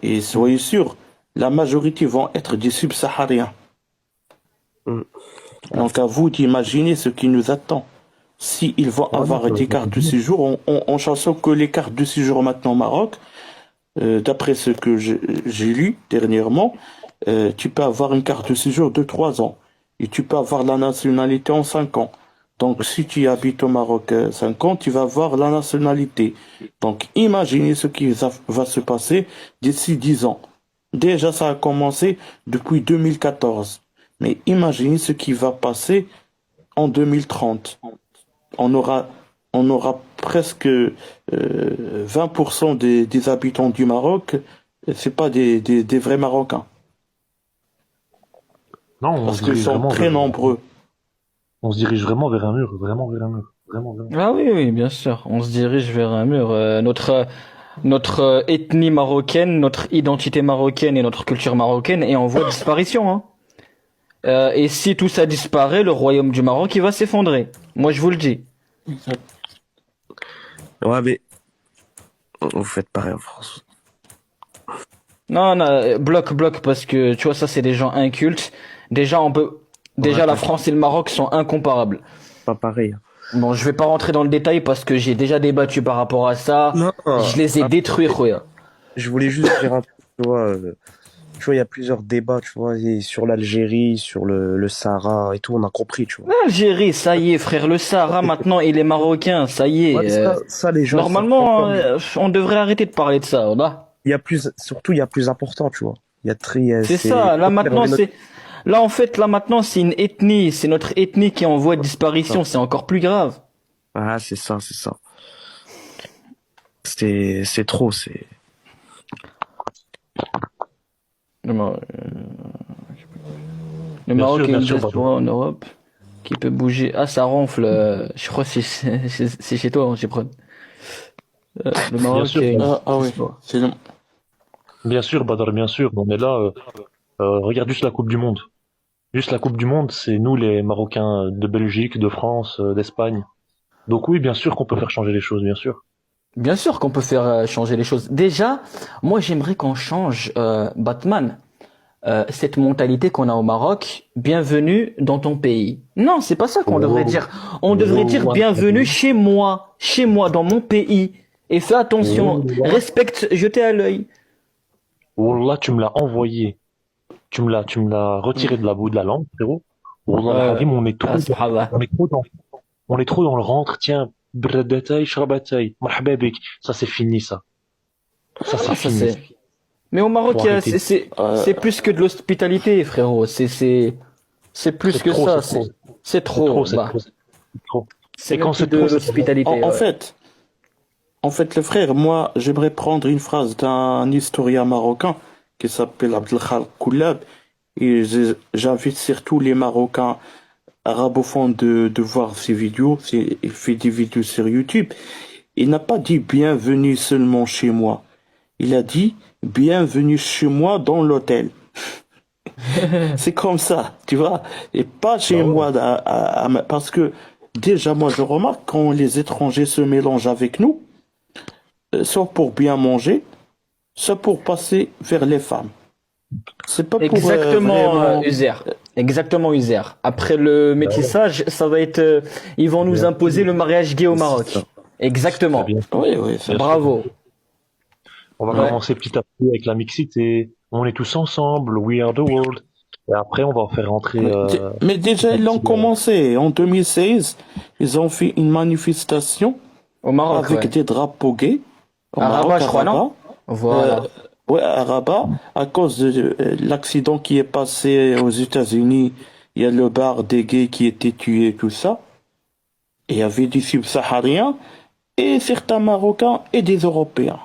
Et soyez sûr, la majorité vont être des subsahariens. Mm. Donc à vous d'imaginer ce qui nous attend. S'ils vont Ouais, non, avoir des ça cartes fait de bien. séjour, on chansons que les cartes de séjour maintenant au Maroc, d'après ce que j'ai lu dernièrement, tu peux avoir une carte de séjour de 3 ans et tu peux avoir la nationalité en 5 ans. Donc si tu habites au Maroc 5 ans, tu vas avoir la nationalité. Donc imaginez ce qui va se passer d'ici 10 ans. Déjà, ça a commencé depuis 2014. Mais imaginez ce qui va passer en 2030. On aura, on aura presque 20% des habitants du Maroc, c'est pas des vrais Marocains, Non, parce qu'ils sont très nombreux. on se dirige vraiment vers un mur, vraiment vers un mur, vraiment vers un mur. Ah oui, oui, bien sûr. On se dirige vers un mur. Notre ethnie marocaine, notre identité marocaine et notre culture marocaine est en voie de disparition, hein. Et si tout ça disparaît, le royaume du Maroc, il va s'effondrer. Moi, je vous le dis. Ouais, mais vous faites pareil en France. Non, non, bloc, parce que tu vois, ça, c'est des gens incultes. Déjà, Ouais, déjà, la France et le Maroc sont incomparables. pas pareil. Bon, je vais pas rentrer dans le détail parce que j'ai déjà débattu par rapport à ça. Non, Je les ai détruits, Khoya. je voulais juste dire un truc, tu vois, il y a plusieurs débats, tu vois, et sur l'Algérie, sur le Sahara et tout, on a compris, tu vois. L'Algérie, ça y est, frère, le Sahara, maintenant, il est marocain, ça y Ouais, est. ça, les gens, ils savent pas Normalement, encore, mais on devrait arrêter de parler de ça, là. surtout, il y a plus important, tu vois. Il y a C'est c'est, ça, là, en fait, là, maintenant, c'est une ethnie, c'est notre ethnie qui est en voie de disparition, c'est encore plus grave. ah, c'est ça, c'est ça. C'est trop, c'est, Le, Mar- le Bien Maroc sûr, est bien une sûr, pardon. diaspora en Europe qui peut bouger. Ah, ça ronfle, je crois que c'est chez toi, hein, chez Prod. Le Bien Maroc sûr, est une Ah oui, diaspora. c'est le- bien sûr, Badr, bien sûr. On est là. Regarde juste la Coupe du Monde. Juste la Coupe du Monde, c'est nous les Marocains de Belgique, de France, d'Espagne. Donc oui, bien sûr qu'on peut faire changer les choses, bien sûr. Bien sûr qu'on peut faire changer les choses. Déjà, moi j'aimerais qu'on change, Batman, cette mentalité qu'on a au Maroc. Bienvenue dans ton pays. Non, c'est pas ça qu'on devrait Oh, dire. On devrait dire oh, bienvenue chez moi, dans mon pays. Et fais attention, Wallah, respecte, jetez à l'œil. Wallah, tu me l'as envoyé. Tu me l'as retiré de la bout de la langue, frérot. Wallah, al-Hadim, Subhanallah. on est trop dans le rentre. Tiens, bradataï, shrabataï, marhaba bik. Ça, c'est fini, ça. Ça, c'est Ah, ça fini. c'est. Mais au Maroc, Faut arrêter. euh, c'est plus que de l'hospitalité, frérot. C'est plus C'est que trop, ça. c'est trop. C'est C'est trop, trop. c'est Bah, trop, c'est trop. c'est Et même quand plus c'est de trop, c'est pas bon. l'hospitalité. en Ouais. fait, le frère, moi, j'aimerais prendre une phrase d'un historien marocain qui s'appelle Abdelkhal Koulab. Et j'invite surtout les Marocains arabophones de voir ses vidéos. Il fait des vidéos sur YouTube. Il n'a pas dit bienvenue seulement chez moi. Il a dit bienvenue chez moi dans l'hôtel. C'est comme ça, tu vois. Et pas Bah chez ouais. moi, parce que déjà, moi, je remarque quand les étrangers se mélangent avec nous, soit pour bien manger, soit pour passer vers les femmes. C'est pas pour Exactement, vraiment. Uzer. Exactement, Uzer. Après le Bah ouais. métissage, ça va être, ils vont nous Bien imposer sûr. le mariage gay au c'est Maroc. ça. Bah, Exactement. bien sûr. Oui, oui, Bien sûr. Bravo. On va Ouais. commencer petit à petit avec la mixité. On est tous ensemble. We are the world. Et après, on va en faire rentrer Mais petit déjà, à ils l'ont petit. commencé. En 2016, ils ont fait une manifestation Au Maroc, avec ouais. des drapeaux gays au À Rabat, Maroc, je à crois, non? Rabat. Euh, Voilà. ouais, à Rabat, à cause de l'accident qui est passé aux États-Unis. Il y a le bar des gays qui était tué, tout ça. Et il y avait des subsahariens et certains Marocains et des Européens.